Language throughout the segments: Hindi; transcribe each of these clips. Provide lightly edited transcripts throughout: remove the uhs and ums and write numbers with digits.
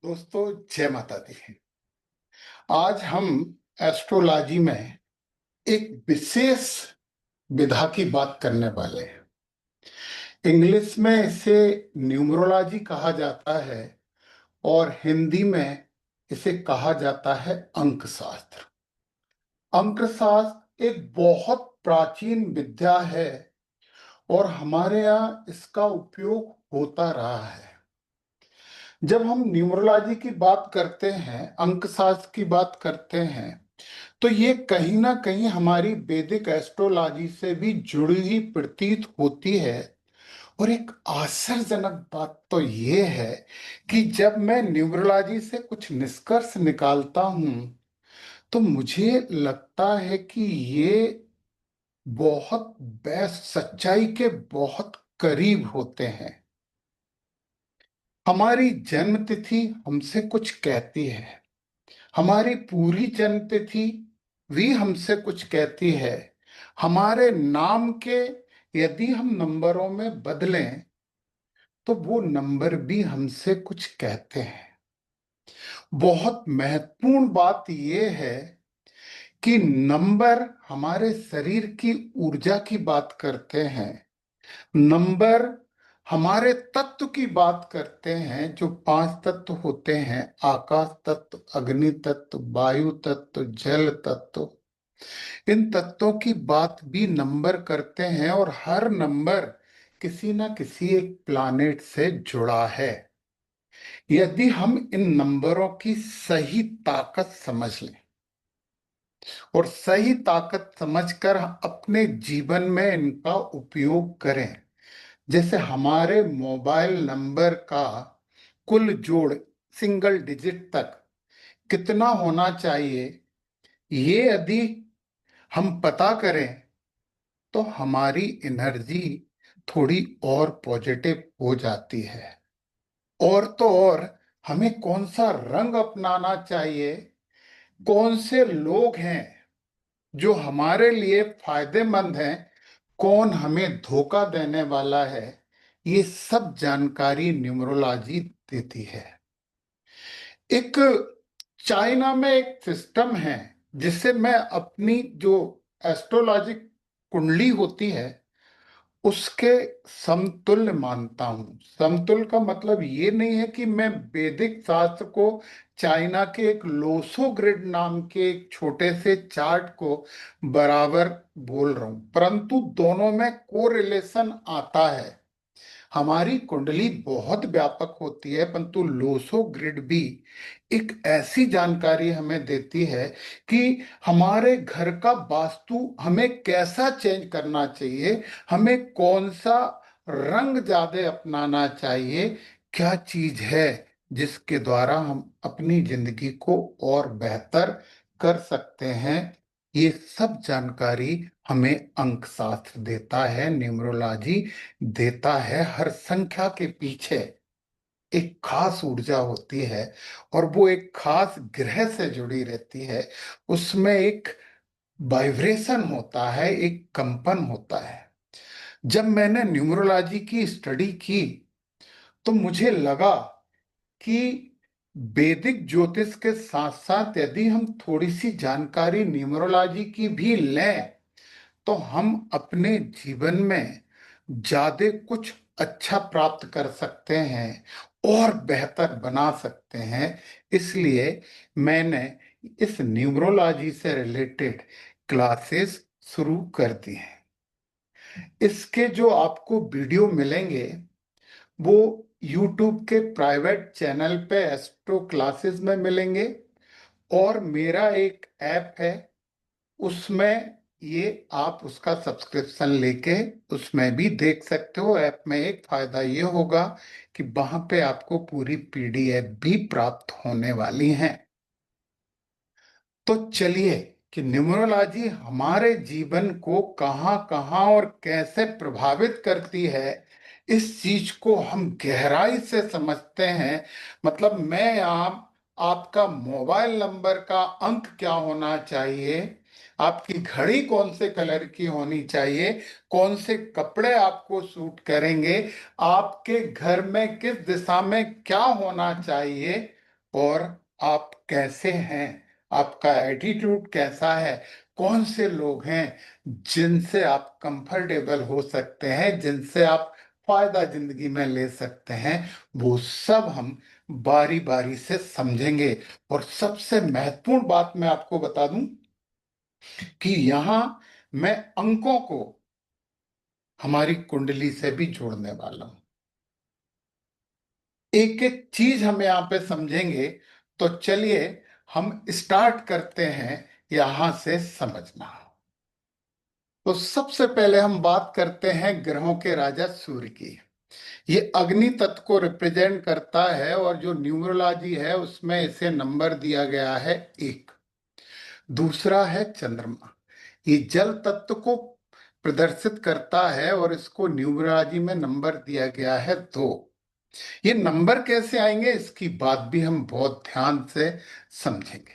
दोस्तों, जय माता दी। आज हम एस्ट्रोलॉजी में एक विशेष विधा की बात करने वाले हैं। इंग्लिश में इसे न्यूमरोलॉजी कहा जाता है और हिंदी में इसे कहा जाता है अंकशास्त्र। अंकशास्त्र एक बहुत प्राचीन विद्या है और हमारे यहाँ इसका उपयोग होता रहा है। जब हम न्यूमरोलॉजी की बात करते हैं, अंकशास्त्र की बात करते हैं, तो ये कहीं ना कहीं हमारी वैदिक एस्ट्रोलॉजी से भी जुड़ी हुई प्रतीत होती है। और एक आश्चर्यजनक बात तो ये है कि जब मैं न्यूमरोलॉजी से कुछ निष्कर्ष निकालता हूं तो मुझे लगता है कि ये बहुत बेस्ट सच्चाई के बहुत करीब होते हैं। हमारी जन्म तिथि हमसे कुछ कहती है, हमारी पूरी जन्म तिथि भी हमसे कुछ कहती है। हमारे नाम के यदि हम नंबरों में बदलें तो वो नंबर भी हमसे कुछ कहते हैं। बहुत महत्वपूर्ण बात ये है कि नंबर हमारे शरीर की ऊर्जा की बात करते हैं। नंबर हमारे तत्व की बात करते हैं, जो 5 तत्व होते हैं: आकाश तत्व, अग्नि तत्व, वायु तत्व, जल तत्व। इन तत्वों की बात भी नंबर करते हैं और हर नंबर किसी ना किसी एक प्लानेट से जुड़ा है। यदि हम इन नंबरों की सही ताकत समझ लें और सही ताकत समझकर अपने जीवन में इनका उपयोग करें, जैसे हमारे मोबाइल नंबर का कुल जोड़ सिंगल डिजिट तक कितना होना चाहिए, ये यदि हम पता करें तो हमारी एनर्जी थोड़ी और पॉजिटिव हो जाती है। और तो और हमें कौन सा रंग अपनाना चाहिए, कौन से लोग हैं जो हमारे लिए फायदेमंद हैं, कौन हमें धोखा देने वाला है, ये सब जानकारी न्यूमरोलॉजी देती है। एक चाइना में एक सिस्टम है जिससे मैं अपनी जो एस्ट्रोलॉजी कुंडली होती है उसके समतुल्य मानता हूं। समतुल्य का मतलब ये नहीं है कि मैं वैदिक शास्त्र को चाइना के एक लोसो ग्रिड नाम के एक छोटे से चार्ट को बराबर बोल रहा हूं, परंतु दोनों में कोरिलेशन आता है। हमारी कुंडली बहुत व्यापक होती है, परंतु लोसो ग्रिड भी एक ऐसी जानकारी हमें देती है कि हमारे घर का वास्तु हमें कैसा चेंज करना चाहिए, हमें कौन सा रंग ज्यादा अपनाना चाहिए, क्या चीज है जिसके द्वारा हम अपनी जिंदगी को और बेहतर कर सकते हैं। ये सब जानकारी हमें अंकशास्त्र देता है, न्यूमरोलॉजी देता है। हर संख्या के पीछे एक खास ऊर्जा होती है और वो एक खास ग्रह से जुड़ी रहती है। उसमें एक वाइब्रेशन होता है, एक कंपन होता है। जब मैंने न्यूमरोलॉजी की स्टडी की तो मुझे लगा कि वैदिक ज्योतिष के साथ साथ यदि हम थोड़ी सी जानकारी न्यूमरोलॉजी की भी लें तो हम अपने जीवन में ज्यादा कुछ अच्छा प्राप्त कर सकते हैं और बेहतर बना सकते हैं। इसलिए मैंने इस न्यूमरोलॉजी से रिलेटेड क्लासेस शुरू कर दी हैं। इसके जो आपको वीडियो मिलेंगे वो YouTube के प्राइवेट चैनल पे एस्ट्रो क्लासेस में मिलेंगे और मेरा एक ऐप है उसमें ये आप उसका सब्सक्रिप्शन लेके उसमें भी देख सकते हो। ऐप में एक फायदा ये होगा कि वहां पे आपको पूरी PDF भी प्राप्त होने वाली हैं। तो चलिए कि न्यूमरोलॉजी हमारे जीवन को कहाँ कहाँ और कैसे प्रभावित करती है, इस चीज को हम गहराई से समझते हैं। मतलब मैं यहाँ आपका मोबाइल नंबर का अंक क्या होना चाहिए, आपकी घड़ी कौन से कलर की होनी चाहिए, कौन से कपड़े आपको सूट करेंगे, आपके घर में किस दिशा में क्या होना चाहिए, और आप कैसे हैं, आपका एटीट्यूड कैसा है, कौन से लोग हैं जिनसे आप कंफर्टेबल हो सकते हैं, जिनसे आप फायदा जिंदगी में ले सकते हैं, वो सब हम बारी बारी से समझेंगे। और सबसे महत्वपूर्ण बात मैं आपको बता दूं कि यहां मैं अंकों को हमारी कुंडली से भी जोड़ने वाला हूं। एक एक चीज हम यहाँ पे समझेंगे। तो चलिए हम स्टार्ट करते हैं यहां से समझना। तो सबसे पहले हम बात करते हैं ग्रहों के राजा सूर्य की। ये अग्नि तत्व को रिप्रेजेंट करता है और जो न्यूमरोलॉजी है उसमें इसे नंबर दिया गया है 1। दूसरा है चंद्रमा, ये जल तत्व को प्रदर्शित करता है और इसको न्यूमरोलॉजी में नंबर दिया गया है 2। ये नंबर कैसे आएंगे इसकी बात भी हम बहुत ध्यान से समझेंगे।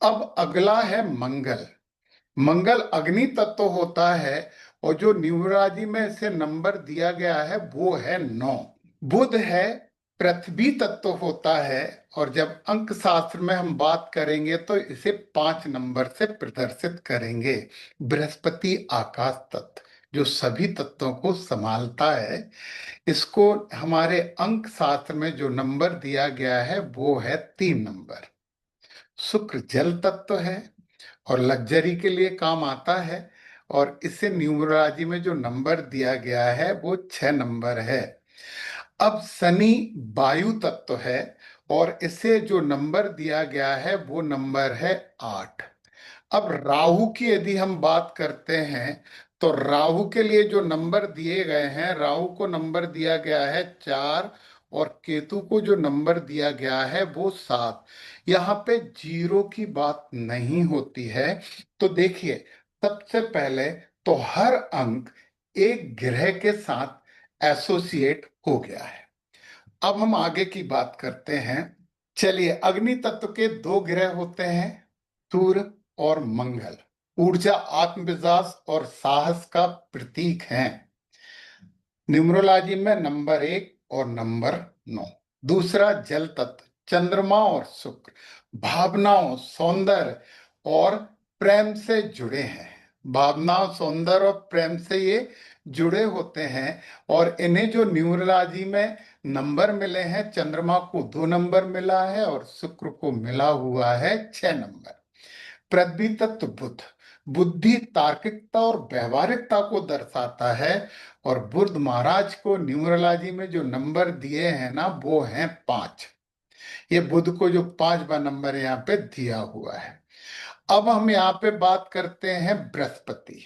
अब अगला है मंगल। मंगल अग्नि तत्व होता है और जो न्यूमरोलॉजी में इसे नंबर दिया गया है वो है 9। बुध है पृथ्वी तत्व होता है और जब अंक शास्त्र में हम बात करेंगे तो इसे 5 नंबर से प्रदर्शित करेंगे। बृहस्पति आकाश तत्व जो सभी तत्वों को संभालता है, इसको हमारे अंक शास्त्र में जो नंबर दिया गया है वो है 3 नंबर। शुक्र जल तत्व है और लग्जरी के लिए काम आता है और इसे न्यूमरोलॉजी में जो नंबर दिया गया है वो 6 नंबर है। अब शनि वायु तत्व है और इसे जो नंबर दिया गया है वो नंबर है 8। अब राहु की यदि हम बात करते हैं तो राहु के लिए जो नंबर दिए गए हैं, राहु को नंबर दिया गया है 4 और केतु को जो नंबर दिया गया है वो 7। यहाँ पे जीरो की बात नहीं होती है। तो देखिए, सबसे पहले तो हर अंक एक ग्रह के साथ एसोसिएट हो गया है। अब हम आगे की बात करते हैं। चलिए, अग्नि तत्व के 2 ग्रह होते हैं, सूर्य और मंगल। ऊर्जा, आत्मविश्वास और साहस का प्रतीक हैं। न्यूमरोलॉजी में नंबर 1 और नंबर 9। दूसरा जल तत्व चंद्रमा और शुक्र भावनाओं, सौंदर्य और प्रेम से जुड़े हैं। भावनाओं, सौंदर्य और प्रेम से ये जुड़े होते हैं और इन्हें जो न्यूमरोलॉजी में नंबर मिले हैं, चंद्रमा को 2 नंबर मिला है और शुक्र को मिला हुआ है 6 नंबर। पृथ्वी तत्व बुध बुद्धि, तार्किकता और व्यवहारिकता को दर्शाता है और बुध महाराज को न्यूमरोलॉजी में जो नंबर दिए हैं ना वो हैं 5। ये बुध को जो 5वां नंबर यहाँ पे दिया हुआ है। अब हम यहाँ पे बात करते हैं बृहस्पति।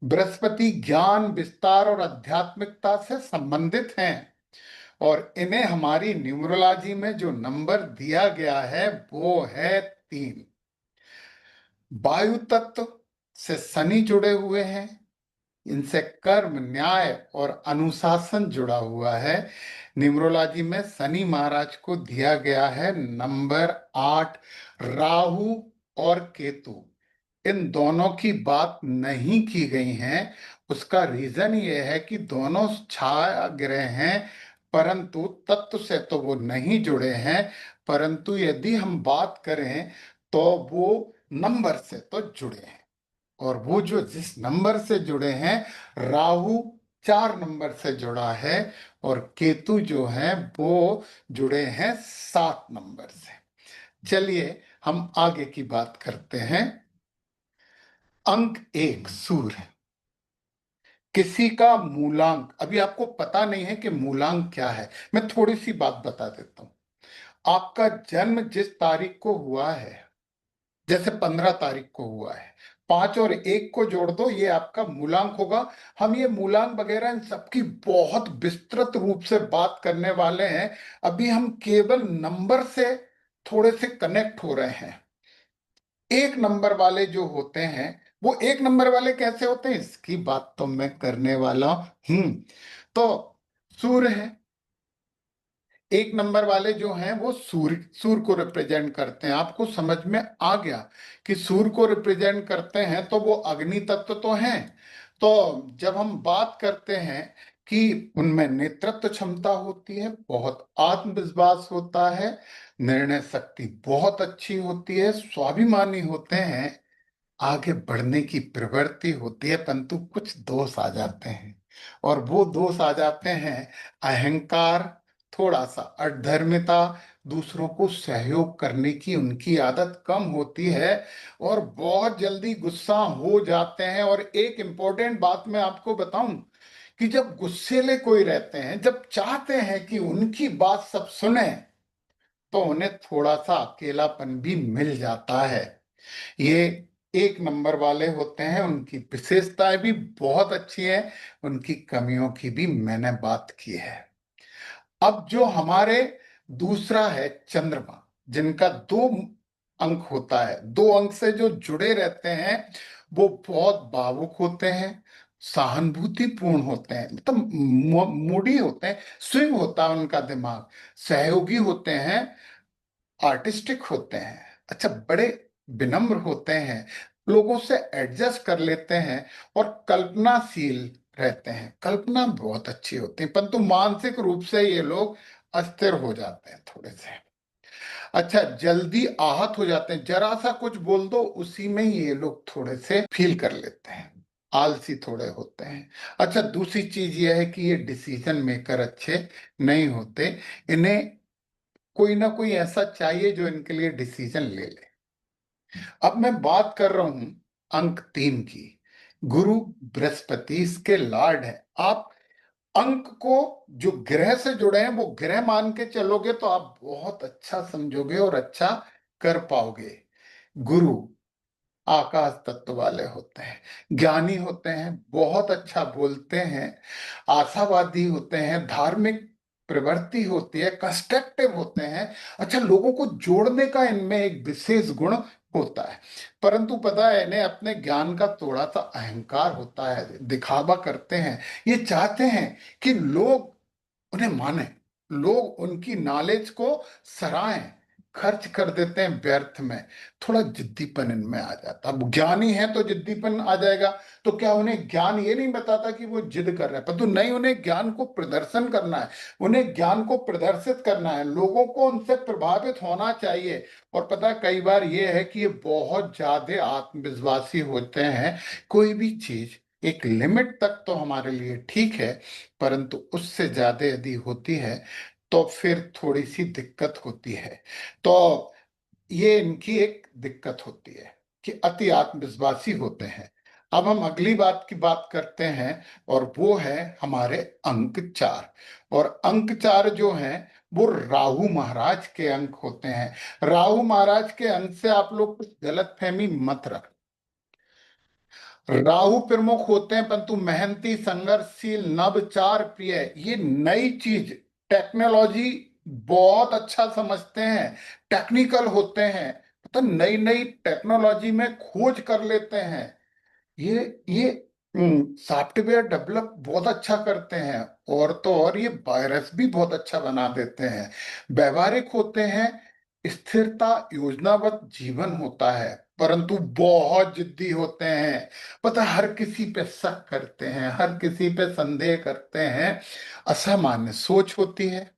बृहस्पति ज्ञान, विस्तार और आध्यात्मिकता से संबंधित हैं और इन्हें हमारी न्यूमरोलॉजी में जो नंबर दिया गया है वो है 3। वायु तत्व से शनि जुड़े हुए हैं, इनसे कर्म, न्याय और अनुशासन जुड़ा हुआ है। न्यूमरोलॉजी में शनि महाराज को दिया गया है नंबर 8। राहु और केतु, इन दोनों की बात नहीं की गई है। उसका रीजन ये है कि दोनों छाया ग्रह हैं परंतु तत्व से तो वो नहीं जुड़े हैं। परंतु यदि हम बात करें तो वो नंबर से तो जुड़े हैं और वो जो जिस नंबर से जुड़े हैं, राहु 4 नंबर से जुड़ा है और केतु जो है वो जुड़े हैं 7 नंबर से। चलिए हम आगे की बात करते हैं। अंक 1 सूर्य। किसी का मूलांक, अभी आपको पता नहीं है कि मूलांक क्या है, मैं थोड़ी सी बात बता देता हूं। आपका जन्म जिस तारीख को हुआ है, जैसे 15 तारीख को हुआ है, 5 और 1 को जोड़ दो, ये आपका मूलांक होगा। हम ये मूलांक वगैरह इन सबकी बहुत विस्तृत रूप से बात करने वाले हैं। अभी हम केवल नंबर से थोड़े से कनेक्ट हो रहे हैं। 1 नंबर वाले जो होते हैं, वो 1 नंबर वाले कैसे होते हैं इसकी बात तो मैं करने वाला हूं। तो सूर्य है, 1 नंबर वाले जो हैं वो सूर्य सूर्य को रिप्रेजेंट करते हैं। आपको समझ में आ गया कि सूर्य को रिप्रेजेंट करते हैं तो वो अग्नि तत्व तो हैं। तो जब हम बात करते हैं कि उनमें नेतृत्व क्षमता होती है, बहुत आत्मविश्वास होता है, निर्णय शक्ति बहुत अच्छी होती है, स्वाभिमानी होते हैं, आगे बढ़ने की प्रवृत्ति होती है, परंतु कुछ दोष आ जाते हैं। और वो दोष आ जाते हैं अहंकार, थोड़ा सा अधर्मिता, दूसरों को सहयोग करने की उनकी आदत कम होती है, और बहुत जल्दी गुस्सा हो जाते हैं। और एक इंपॉर्टेंट बात मैं आपको बताऊं कि जब गुस्सेले कोई रहते हैं, जब चाहते हैं कि उनकी बात सब सुने, तो उन्हें थोड़ा सा अकेलापन भी मिल जाता है। ये एक नंबर वाले होते हैं, उनकी विशेषताएं भी बहुत अच्छी हैं, उनकी कमियों की भी मैंने बात की है। अब जो हमारे दूसरा है चंद्रमा, जिनका 2 अंक होता है, 2 अंक से जो जुड़े रहते हैं, वो बहुत भावुक होते हैं, सहानुभूतिपूर्ण होते हैं, मतलब मूडी होते हैं, स्विंग होता है उनका दिमाग, सहयोगी होते हैं, आर्टिस्टिक होते हैं, अच्छा बड़े विनम्र होते हैं, लोगों से एडजस्ट कर लेते हैं, और कल्पनाशील रहते हैं। कल्पना बहुत अच्छी होती है, परंतु मानसिक रूप से ये लोग अस्थिर हो जाते हैं थोड़े से। अच्छा, जल्दी आहत हो जाते हैं, जरा सा कुछ बोल दो उसी में ये लोग थोड़े से फील कर लेते हैं, आलसी थोड़े होते हैं। अच्छा, दूसरी चीज ये है कि ये डिसीजन मेकर अच्छे नहीं होते, इन्हें कोई ना कोई ऐसा चाहिए जो इनके लिए डिसीजन ले ले। अब मैं बात कर रहा हूं अंक 3 की। गुरु बृहस्पति इसके लॉर्ड है। आप अंक को जो ग्रह से जुड़े हैं वो ग्रह मान के चलोगे तो आप बहुत अच्छा समझोगे और अच्छा कर पाओगे। गुरु आकाश तत्व वाले होते हैं, ज्ञानी होते हैं, बहुत अच्छा बोलते हैं, आशावादी होते हैं, धार्मिक प्रवृत्ति होती है, कंस्ट्रक्टिव होते हैं। अच्छा, लोगों को जोड़ने का इनमें एक विशेष गुण होता है। परंतु पता है, इन्हें अपने ज्ञान का थोड़ा सा अहंकार होता है, दिखावा करते हैं। ये चाहते हैं कि लोग उन्हें माने, लोग उनकी नॉलेज को सराहें, खर्च कर देते हैं व्यर्थ में। थोड़ा जिद्दीपन इनमें आ जाता। अब ज्ञानी है तो जिद्दीपन आ जाएगा। तो क्या उन्हें ज्ञान ये नहीं बताता कि वो जिद कर रहे हैं, परंतु नहीं, उन्हें ज्ञान को प्रदर्शन करना है, उन्हें ज्ञान को प्रदर्शित करना है, लोगों को उनसे प्रभावित होना चाहिए। और पता है, कई बार ये है कि ये बहुत ज्यादा आत्मविश्वासी होते हैं। कोई भी चीज एक लिमिट तक तो हमारे लिए ठीक है, परंतु उससे ज्यादा यदि होती है तो फिर थोड़ी सी दिक्कत होती है। तो ये इनकी एक दिक्कत होती है कि अति आत्मविश्वासी होते हैं। अब हम अगली बात की बात करते हैं, और वो है हमारे अंक 4। और अंक 4 जो हैं वो राहु महाराज के अंक होते हैं। राहु महाराज के अंक से आप लोग कुछ गलतफहमी मत रख। राहु प्रमुख होते हैं, परंतु मेहनती, संघर्षशील, नवचार प्रिय, ये नई चीज, टेक्नोलॉजी बहुत अच्छा समझते हैं, टेक्निकल होते हैं, तो नई नई टेक्नोलॉजी में खोज कर लेते हैं। ये सॉफ्टवेयर डेवलप बहुत अच्छा करते हैं, और तो और ये वायरस भी बहुत अच्छा बना देते हैं। व्यवहारिक होते हैं, स्थिरता, योजनाबद्ध जीवन होता है, परंतु बहुत जिद्दी होते हैं। पता है, हर किसी पे शक करते हैं, हर किसी पे संदेह करते हैं, असामान्य सोच होती है,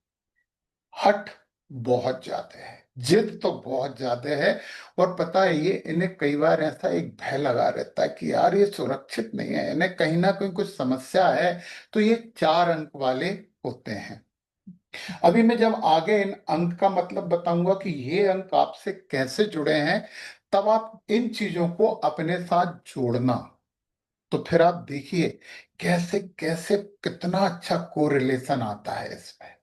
हट बहुत ज्यादा है, जिद तो बहुत ज्यादा है। और पता है, ये इन्हें कई बार ऐसा एक भय लगा रहता है कि यार ये सुरक्षित नहीं है, इन्हें कहीं ना कहीं कुछ समस्या है। तो ये 4 अंक वाले होते हैं। अभी मैं जब आगे इन अंक का मतलब बताऊंगा कि ये अंक आपसे कैसे जुड़े हैं, तब आप इन चीजों को अपने साथ जोड़ना। तो फिर आप देखिए कैसे कैसे कितना अच्छा कोरिलेशन आता है इसमें।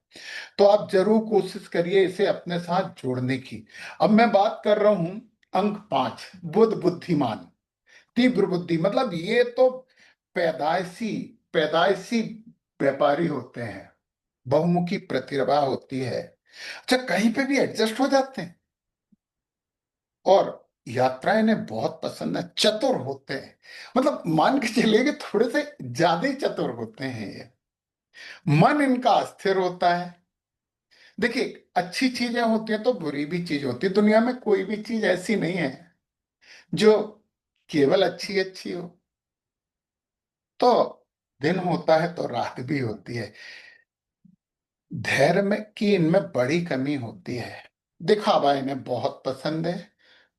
तो आप जरूर कोशिश करिए इसे अपने साथ जोड़ने की। अब मैं बात कर रहा हूं अंक 5, बुद्ध बुद्धिमान, तीव्र बुद्धि, मतलब ये तो पैदाइशी पैदाइशी व्यापारी होते हैं, बहुमुखी प्रतिभा होती है। अच्छा, कहीं पे भी एडजस्ट हो जाते हैं, और यात्राएं इन्हें बहुत पसंद है, चतुर होते हैं, मतलब मान के चलिए कि थोड़े से ज्यादा ही चतुर होते हैं ये। मन इनका अस्थिर होता है। देखिए, अच्छी चीजें होती हैं तो बुरी भी चीज होती है, दुनिया में कोई भी चीज ऐसी नहीं है जो केवल अच्छी अच्छी हो। तो दिन होता है तो रात भी होती है। धैर्य में की इनमें बड़ी कमी होती है। दिखावा इन्हें बहुत पसंद है,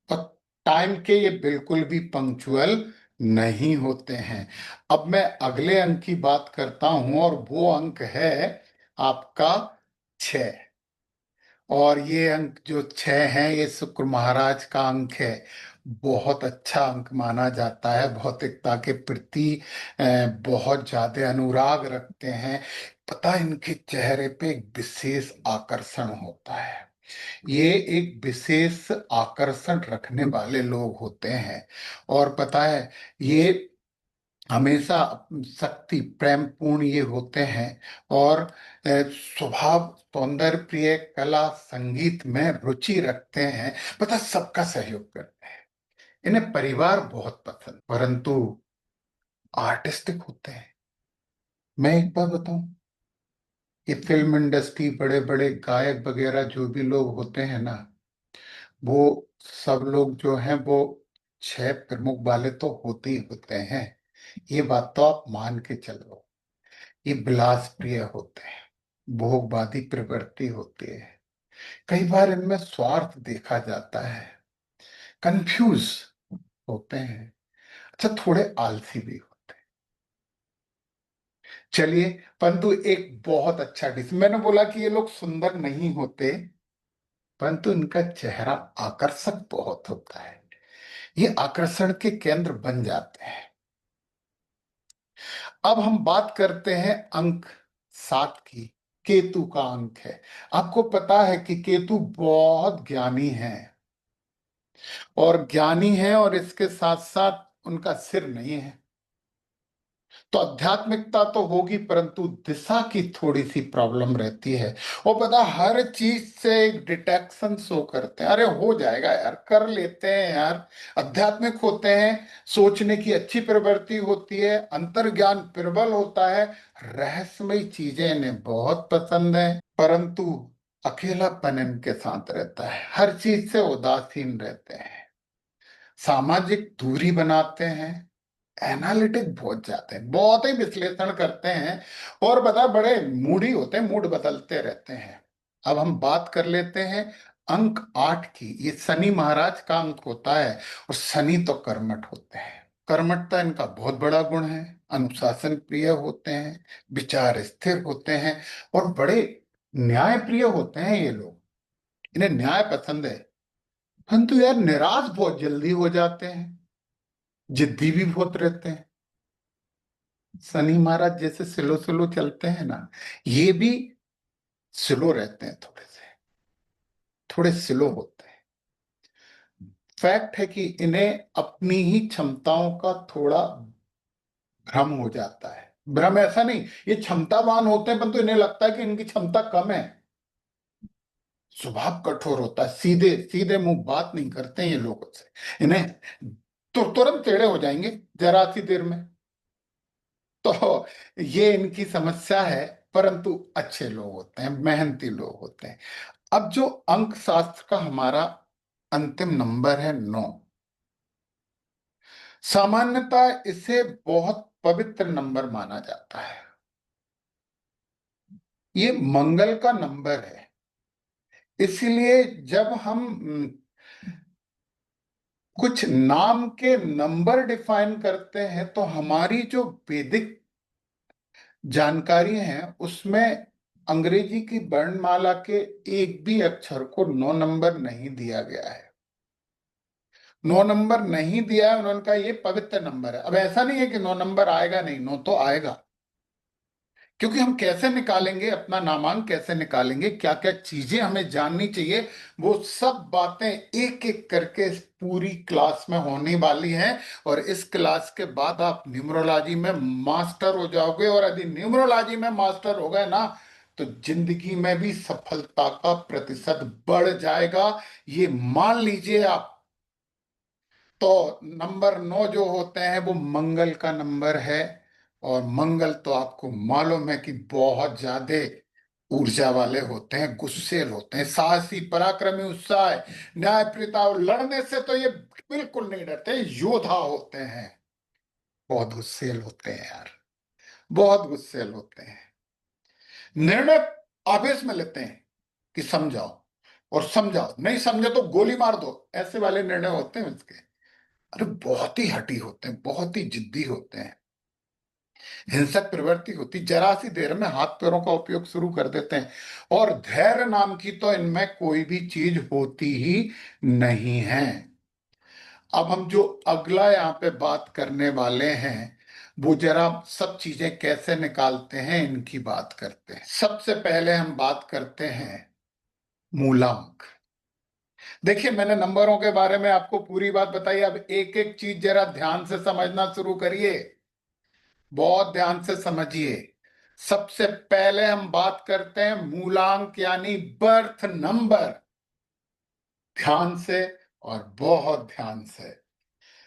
और टाइम के ये बिल्कुल भी पंक्चुअल नहीं होते हैं। अब मैं अगले अंक की बात करता हूं, और वो अंक है आपका 6। और ये अंक जो 6 है, ये शुक्र महाराज का अंक है। बहुत अच्छा अंक माना जाता है, भौतिकता के प्रति बहुत ज्यादा अनुराग रखते हैं। पता है, इनके चेहरे पे एक विशेष आकर्षण होता है। ये एक विशेष आकर्षण रखने वाले लोग होते हैं। और पता है, ये हमेशा शक्ति प्रेम पूर्ण ये होते हैं। और स्वभाव सौंदर्य प्रिय, कला संगीत में रुचि रखते हैं। पता, सबका सहयोग करते हैं। इन्हें परिवार बहुत पसंद, परंतु आर्टिस्टिक होते हैं। मैं एक बात बताऊं, ये फिल्म इंडस्ट्री, बड़े बड़े गायक वगैरह जो भी लोग होते हैं ना, वो सब लोग जो हैं वो 6 प्रमुख वाले तो होते ही होते हैं। ये बात तो आप मान के चलो। ये विलास प्रिय होते हैं, भोगवादी प्रवृत्ति होती है। कई बार इनमें स्वार्थ देखा जाता है, कंफ्यूज होते हैं। अच्छा, थोड़े आलसी भी होते हैं। चलिए, परंतु एक बहुत अच्छा डिस, मैंने बोला कि ये लोग सुंदर नहीं होते, परंतु इनका चेहरा आकर्षक बहुत होता है। ये आकर्षण के केंद्र बन जाते हैं। अब हम बात करते हैं अंक 7 की। केतु का अंक है। आपको पता है कि केतु बहुत ज्ञानी है, और ज्ञानी है, और इसके साथ साथ उनका सिर नहीं है। तो आध्यात्मिकता तो होगी, परंतु दिशा की थोड़ी सी प्रॉब्लम रहती है। और पता, हर चीज से एक डिटेक्शन शो करते हैं, अरे हो जाएगा यार, कर लेते हैं यार। आध्यात्मिक होते हैं, सोचने की अच्छी प्रवृत्ति होती है, अंतर्ज्ञान प्रबल होता है, रहस्यमयी चीजें इन्हें बहुत पसंद है। परंतु अकेलापन इनके साथ रहता है, हर चीज से उदासीन रहते हैं, सामाजिक दूरी बनाते हैं, एनालिटिक बहुत जाते हैं, बहुत ही विश्लेषण करते हैं। और बता, बड़े मूडी होते हैं, मूड बदलते रहते हैं। अब हम बात कर लेते हैं अंक 8 की। ये शनि महाराज का अंक होता है, और शनि तो कर्मठ होते हैं। कर्मठता इनका बहुत बड़ा गुण है। अनुशासन प्रिय होते हैं, विचार स्थिर होते हैं, और बड़े न्याय प्रिय होते हैं ये लोग। इन्हें न्याय पसंद है। परंतु यार, निराश बहुत जल्दी हो जाते हैं, जिद्दी भी बहुत रहते हैं। शनि महाराज जैसे स्लो स्लो चलते हैं ना, ये भी स्लो रहते हैं, थोड़े से, थोड़े स्लो होते हैं। फैक्ट है कि इन्हें अपनी ही क्षमताओं का थोड़ा भ्रम हो जाता है। भ्रम ऐसा नहीं, ये क्षमतावान होते हैं, परंतु इन्हें लगता है कि इनकी क्षमता कम है। स्वभाव कठोर होता है, सीधे सीधे मुंह बात नहीं करते हैं ये लोगों से। इन्हें तो तुरंत टेढ़े हो जाएंगे जरा सी देर में। तो ये इनकी समस्या है। परंतु अच्छे लोग होते हैं, मेहनती लोग होते हैं। अब जो अंक शास्त्र का हमारा अंतिम नंबर है 9। सामान्यतः इसे बहुत पवित्र नंबर माना जाता है। ये मंगल का नंबर है। इसलिए जब हम कुछ नाम के नंबर डिफाइन करते हैं, तो हमारी जो वैदिक जानकारी है उसमें अंग्रेजी की वर्णमाला के एक भी अक्षर को 9 नंबर नहीं दिया गया है। 9 नंबर नहीं दिया है, उन्होंने कहा ये पवित्र नंबर है। अब ऐसा नहीं है कि 9 नंबर आएगा नहीं, 9 तो आएगा। क्योंकि हम कैसे निकालेंगे अपना नामांक, कैसे निकालेंगे, क्या क्या चीजें हमें जाननी चाहिए, वो सब बातें एक एक करके इस पूरी क्लास में होने वाली हैं। और इस क्लास के बाद आप न्यूमरोलॉजी में मास्टर हो जाओगे, और यदि न्यूमरोलॉजी में मास्टर हो गए ना, तो जिंदगी में भी सफलता का प्रतिशत बढ़ जाएगा, ये मान लीजिए आप। तो नंबर 9 जो होते हैं वो मंगल का नंबर है। और मंगल तो आपको मालूम है कि बहुत ज्यादा ऊर्जा वाले होते हैं, गुस्सेल होते हैं, साहसी, पराक्रमी, उत्साह, न्यायप्रियता, और लड़ने से तो ये बिल्कुल नहीं डरते, योद्धा होते हैं। बहुत गुस्सेल होते हैं यार, बहुत गुस्सेल होते हैं। निर्णय आवेश में लेते हैं कि समझाओ, और समझाओ, नहीं समझे तो गोली मार दो, ऐसे वाले निर्णय होते हैं उसके। अरे बहुत ही हठी होते हैं, बहुत ही जिद्दी होते हैं, हिंसक प्रवृत्ति होती, जरा सी देर में हाथ पैरों का उपयोग शुरू कर देते हैं। और धैर्य नाम की तो इनमें कोई भी चीज होती ही नहीं है। अब हम जो अगला यहाँ पे बात करने वाले हैं, वो जरा सब चीजें कैसे निकालते हैं इनकी बात करते हैं। सबसे पहले हम बात करते हैं मूलांक। देखिए मैंने नंबरों के बारे में आपको पूरी बात बताई, अब एक एक चीज जरा ध्यान से समझना शुरू करिए, बहुत ध्यान से समझिए। सबसे पहले हम बात करते हैं मूलांक यानी बर्थ नंबर। ध्यान से, और बहुत ध्यान से।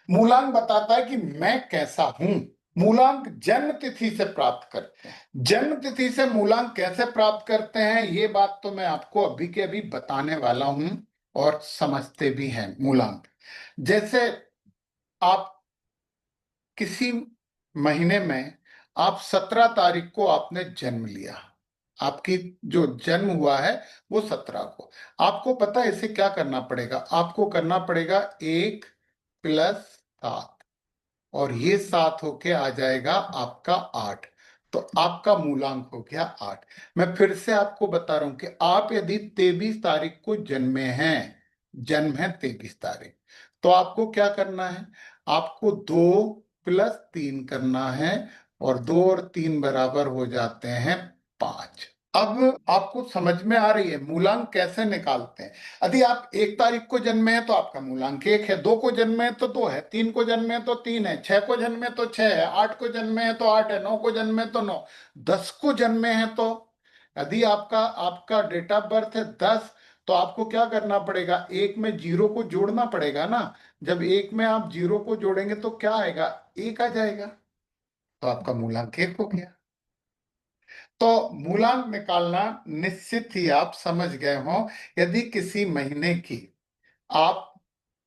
मूलांक बताता है कि मैं कैसा हूं। मूलांक जन्म तिथि से प्राप्त करते हैं। जन्म तिथि से मूलांक कैसे प्राप्त करते हैं, ये बात तो मैं आपको अभी के अभी बताने वाला हूं, और समझते भी हैं मूलांक। जैसे आप किसी महीने में, आप 17 तारीख को आपने जन्म लिया, आपकी जो जन्म हुआ है वो 17 को। आपको पता है इसे क्या करना पड़ेगा, आपको करना पड़ेगा 1 + 7, और ये 7 होके आ जाएगा आपका 8। तो आपका मूलांक हो गया 8। मैं फिर से आपको बता रहा हूं कि आप यदि 23 तारीख को जन्मे हैं, जन्म है 23 तारीख, तो आपको क्या करना है, आपको 2 + 3 करना है, और 2 और 3 बराबर हो जाते हैं 5। अब आपको समझ में आ रही है मूलांक कैसे निकालते हैं। यदि आप 1 तारीख को जन्मे हैं तो आपका मूलांक 1 है, 2 को जन्मे हैं तो 2 है, 3 को जन्मे हैं तो 3 है, 6 को जन्मे हैं तो 6 है, 8 को जन्मे हैं तो 8 है, 9 को जन्मे हैं तो 9, 10 को जन्मे हैं तो, यदि आपका आपका डेट ऑफ बर्थ है 10, तो आपको क्या करना पड़ेगा, एक में जीरो को जोड़ना पड़ेगा ना। जब एक में आप जीरो को जोड़ेंगे तो क्या आएगा, 1 आ जाएगा, तो आपका मूलांक 1 हो गया। तो मूलांक निकालना निश्चित ही आप समझ गए हो। यदि किसी महीने की आप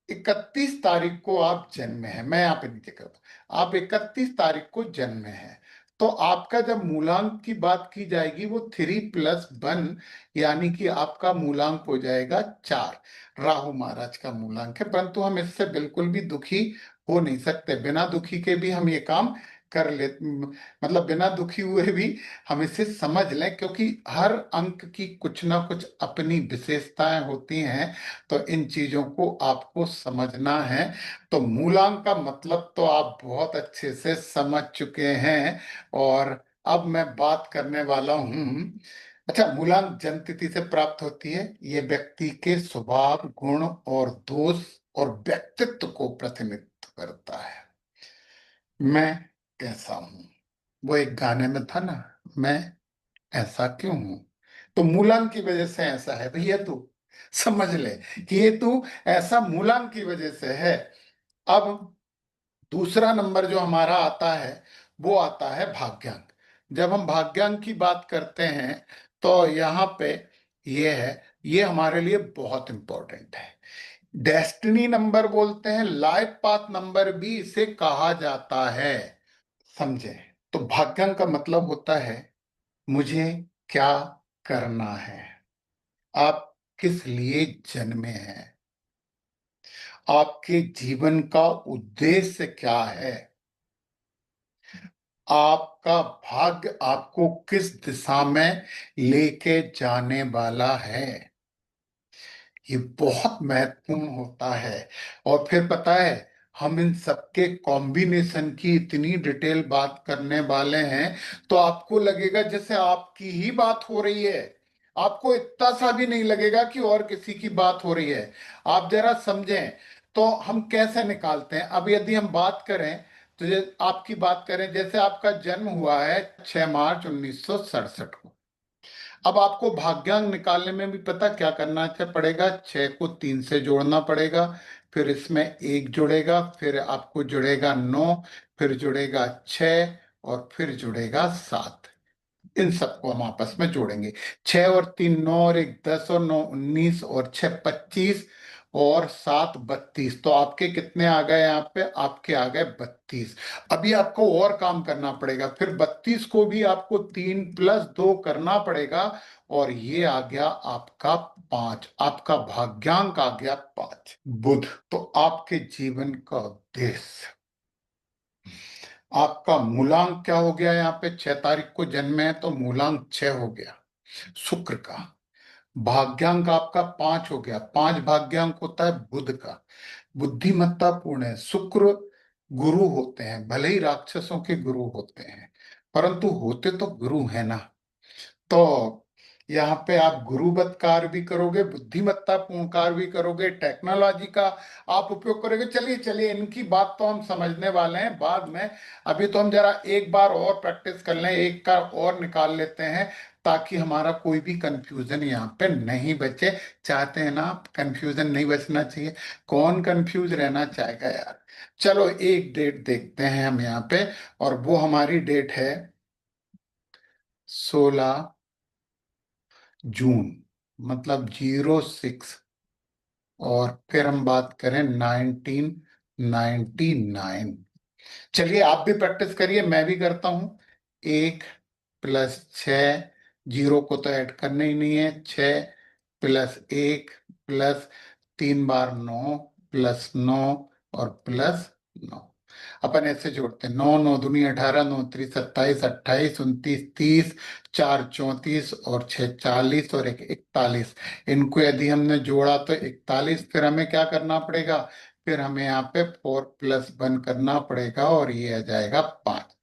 31 तारीख को आप जन्मे हैं, मैं यहाँ पे नीचे करता हूं, आप 31 तारीख को जन्मे हैं, तो आपका जब मूलांक की बात की जाएगी वो 3 + 1, यानी कि आपका मूलांक हो जाएगा 4। राहु महाराज का मूलांक है, परंतु हम इससे बिल्कुल भी दुखी हो नहीं सकते, बिना दुखी के भी हम ये काम कर ले, मतलब बिना दुखी हुए भी हम इसे समझ लें, क्योंकि हर अंक की कुछ ना कुछ अपनी विशेषताएं होती हैं, तो इन चीजों को आपको समझना है। तो मूलांक का मतलब तो आप बहुत अच्छे से समझ चुके हैं, और अब मैं बात करने वाला हूं। अच्छा, मूलांक जन्म तिथि से प्राप्त होती है, ये व्यक्ति के स्वभाव, गुण और दोष और व्यक्तित्व को प्रतिनिधित्व करता है। मैं कैसा हूं, वो एक गाने में था ना, मैं ऐसा क्यों हूं, तो मूलांक की वजह से ऐसा है भैया, तू समझ ले कि ये तू ऐसा मूलांक की वजह से है। अब दूसरा नंबर जो हमारा आता है वो आता है भाग्यांक। जब हम भाग्यांक की बात करते हैं तो यहाँ पे ये है, ये हमारे लिए बहुत इंपॉर्टेंट है। डेस्टिनी नंबर बोलते हैं, लाइफ पाथ नंबर भी इसे कहा जाता है, समझे। तो भाग्यांक का मतलब होता है मुझे क्या करना है, आप किस लिए जन्मे हैं, आपके जीवन का उद्देश्य क्या है, आपका भाग्य आपको किस दिशा में लेके जाने वाला है, ये बहुत महत्वपूर्ण होता है। और फिर पता है, हम इन सबके कॉम्बिनेशन की इतनी डिटेल बात करने वाले हैं, तो आपको लगेगा जैसे आपकी ही बात हो रही है, आपको इतना सा भी नहीं लगेगा कि और किसी की बात हो रही है। आप जरा समझें, तो हम कैसे निकालते हैं। अब यदि हम बात करें, तो आपकी बात करें, जैसे आपका जन्म हुआ है 6 मार्च 1967 को, अब आपको भाग्यांक निकालने में भी पता क्या करना पड़ेगा, 6 को 3 से जोड़ना पड़ेगा, फिर इसमें 1 जुड़ेगा, फिर आपको जुड़ेगा 9, फिर जुड़ेगा 6, और फिर जुड़ेगा 7। इन सबको हम आपस में जोड़ेंगे। 6 और 3 9, और 1 10, और 9 19, और 6 25, और 7 32। तो आपके कितने आ गए, यहाँ पे आपके आ गए 32। अभी आपको और काम करना पड़ेगा, फिर 32 को भी आपको 3 + 2 करना पड़ेगा, और ये आ गया आपका 5, आपका भाग्यांक आ गया 5 बुध। तो आपके जीवन का उद्देश्य, आपका मूलांक क्या हो गया, यहाँ पे 6 तारीख को जन्म है तो मूलांक 6 हो गया शुक्र का। भाग्यांक आपका 5 हो गया, 5 भाग्यांक होता है बुध का। बुद्धिमत्ता पूर्ण है। शुक्र गुरु होते हैं, भले ही राक्षसों के गुरु होते हैं परंतु होते तो गुरु है ना। तो यहाँ पे आप गुरुवत कार्य भी करोगे, बुद्धिमत्ता पूर्ण कार्य भी करोगे, टेक्नोलॉजी का आप उपयोग करोगे। चलिए चलिए, इनकी बात तो हम समझने वाले हैं बाद में। अभी तो हम जरा एक बार और प्रैक्टिस कर लें, एक का और निकाल लेते हैं ताकि हमारा कोई भी कंफ्यूजन यहाँ पे नहीं बचे। चाहते हैं ना आप, कंफ्यूजन नहीं बचना चाहिए। कौन कंफ्यूज रहना चाहेगा यार। चलो एक डेट देखते हैं हम यहाँ पे, और वो हमारी डेट है 16 जून, मतलब 06। और फिर हम बात करें 1999। चलिए आप भी प्रैक्टिस करिए, मैं भी करता हूं। 1 + 6, जीरो को तो ऐड करना ही नहीं है। 6 + 1 +3 बार 9 +9 और +9। अपन ऐसे जोड़ते हैं, 9 9 दूनी 18, 9 3 27, 28 29 30, 4 34 और 6 40 और 1 41। इनको यदि हमने जोड़ा तो 41। फिर हमें क्या करना पड़ेगा, फिर हमें यहाँ पे 4 + 1 करना पड़ेगा और ये आ जाएगा 5।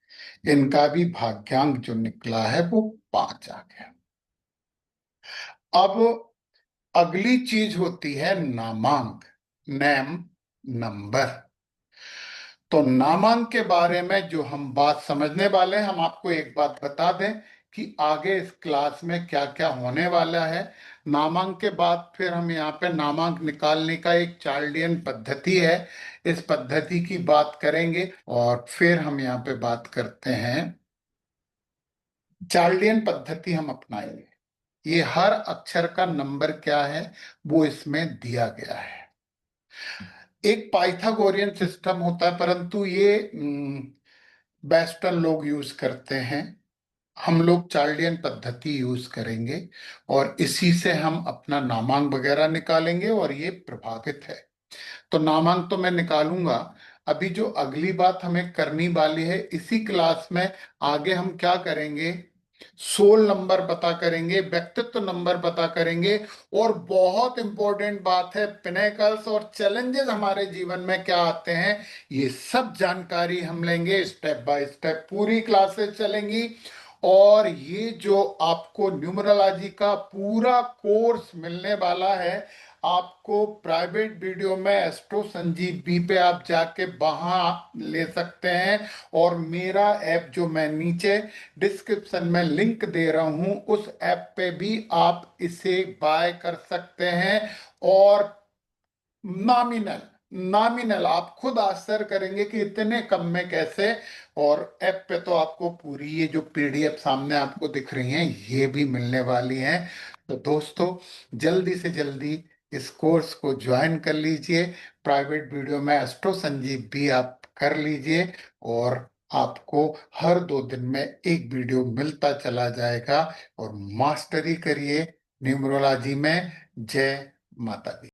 इनका भी भाग्यांक जो निकला है वो 5 आ गया। अब अगली चीज होती है नामांक, नेम नंबर। तो नामांक के बारे में जो हम बात समझने वाले हैं, हम आपको एक बात बता दें कि आगे इस क्लास में क्या क्या होने वाला है। नामांक के बाद फिर हम यहाँ पे नामांक निकालने का एक चार्लियन पद्धति है, इस पद्धति की बात करेंगे। और फिर हम यहाँ पे बात करते हैं, चार्लियन पद्धति हम अपनाएंगे। ये हर अक्षर का नंबर क्या है वो इसमें दिया गया है। एक पाइथागोरियन सिस्टम होता है परंतु ये वेस्टर्न लोग यूज करते हैं। हम लोग चार्लियन पद्धति यूज करेंगे और इसी से हम अपना नामांक वगैरह निकालेंगे और ये प्रभावित है। तो नामांक तो मैं निकालूंगा। अभी जो अगली बात हमें करनी वाली है इसी क्लास में, आगे हम क्या करेंगे, सोल नंबर पता करेंगे, व्यक्तित्व नंबर पता करेंगे। और बहुत इंपॉर्टेंट बात है, पिनेकल्स और चैलेंजेस हमारे जीवन में क्या आते हैं, ये सब जानकारी हम लेंगे। स्टेप बाय स्टेप पूरी क्लासेस चलेंगी। और ये जो आपको न्यूमरोलॉजी का पूरा कोर्स मिलने वाला है, आपको प्राइवेट वीडियो में एस्ट्रो संजीव बी पे आप जाके वहां ले सकते हैं। और मेरा ऐप जो मैं नीचे डिस्क्रिप्शन में लिंक दे रहा हूं, उस ऐप पे भी आप इसे बाय कर सकते हैं। और नॉमिनल नॉमिनल आप खुद आश्चर्य करेंगे कि इतने कम में कैसे। और ऐप पे तो आपको पूरी ये जो पीडीएफ सामने आपको दिख रही हैं ये भी मिलने वाली हैं। तो दोस्तों जल्दी से जल्दी इस कोर्स को ज्वाइन कर लीजिए। प्राइवेट वीडियो में एस्ट्रो संजीव भी आप कर लीजिए और आपको हर 2 दिन में एक वीडियो मिलता चला जाएगा। और मास्टरी करिए न्यूमरोलॉजी में। जय माता दी।